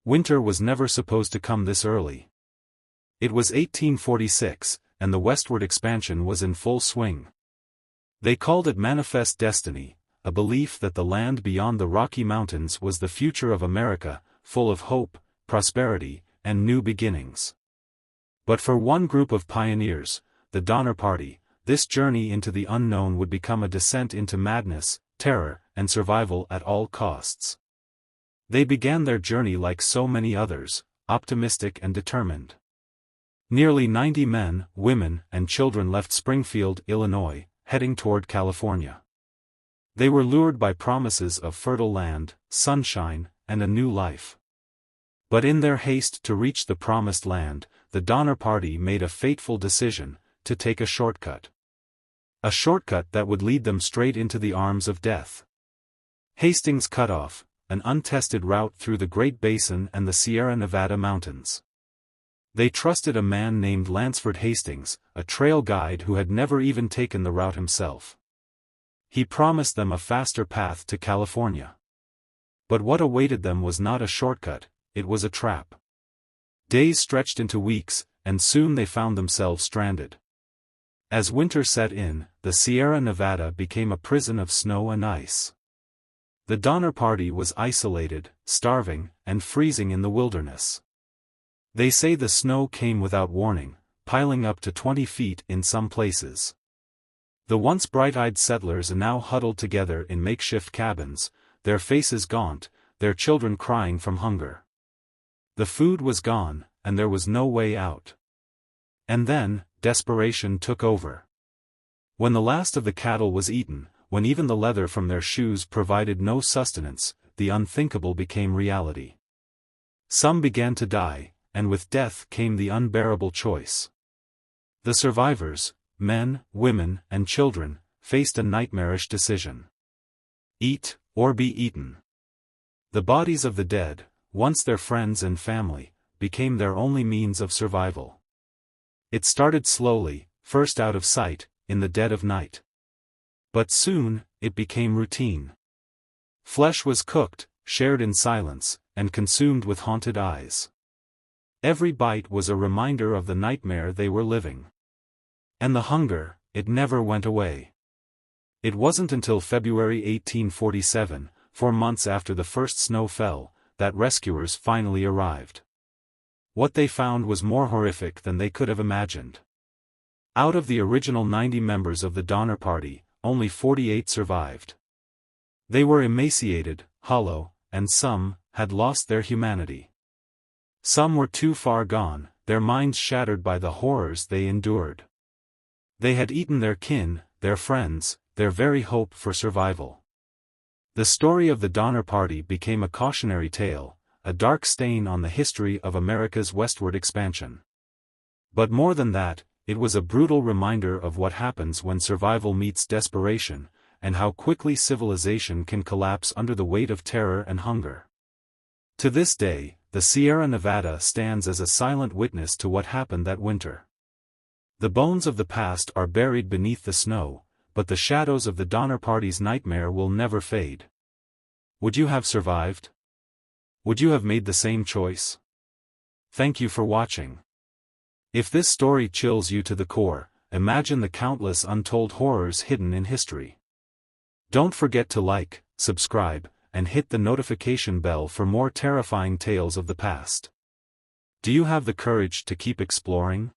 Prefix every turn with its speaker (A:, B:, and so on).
A: Winter was never supposed to come this early. It was 1846, and the westward expansion was in full swing. They called it manifest destiny, a belief that the land beyond the Rocky Mountains was the future of America, full of hope, prosperity, and new beginnings. But for one group of pioneers, the Donner Party, this journey into the unknown would become a descent into madness, terror, and survival at all costs. They began their journey like so many others, optimistic and determined. Nearly 90 men, women, and children left Springfield, Illinois, heading toward California. They were lured by promises of fertile land, sunshine, and a new life. But in their haste to reach the promised land, the Donner Party made a fateful decision, to take a shortcut. A shortcut that would lead them straight into the arms of death. Hastings cut off, an untested route through the Great Basin and the Sierra Nevada mountains. They trusted a man named Lansford Hastings, a trail guide who had never even taken the route himself. He promised them a faster path to California. But what awaited them was not a shortcut, it was a trap. Days stretched into weeks, and soon they found themselves stranded. As winter set in, the Sierra Nevada became a prison of snow and ice. The Donner Party was isolated, starving, and freezing in the wilderness. They say the snow came without warning, piling up to 20 feet in some places. The once bright-eyed settlers are now huddled together in makeshift cabins, their faces gaunt, their children crying from hunger. The food was gone, and there was no way out. And then, desperation took over. When the last of the cattle was eaten, when even the leather from their shoes provided no sustenance, the unthinkable became reality. Some began to die, and with death came the unbearable choice. The survivors, men, women, and children, faced a nightmarish decision. Eat, or be eaten. The bodies of the dead, once their friends and family, became their only means of survival. It started slowly, first out of sight, in the dead of night. But soon, it became routine. Flesh was cooked, shared in silence, and consumed with haunted eyes. Every bite was a reminder of the nightmare they were living. And the hunger, it never went away. It wasn't until February 1847, 4 months after the first snow fell, that rescuers finally arrived. What they found was more horrific than they could have imagined. Out of the original 90 members of the Donner Party, only 48 survived. They were emaciated, hollow, and some had lost their humanity. Some were too far gone, their minds shattered by the horrors they endured. They had eaten their kin, their friends, their very hope for survival. The story of the Donner Party became a cautionary tale, a dark stain on the history of America's westward expansion. But more than that, it was a brutal reminder of what happens when survival meets desperation, and how quickly civilization can collapse under the weight of terror and hunger. To this day, the Sierra Nevada stands as a silent witness to what happened that winter. The bones of the past are buried beneath the snow, but the shadows of the Donner Party's nightmare will never fade. Would you have survived? Would you have made the same choice? Thank you for watching. If this story chills you to the core, imagine the countless untold horrors hidden in history. Don't forget to like, subscribe, and hit the notification bell for more terrifying tales of the past. Do you have the courage to keep exploring?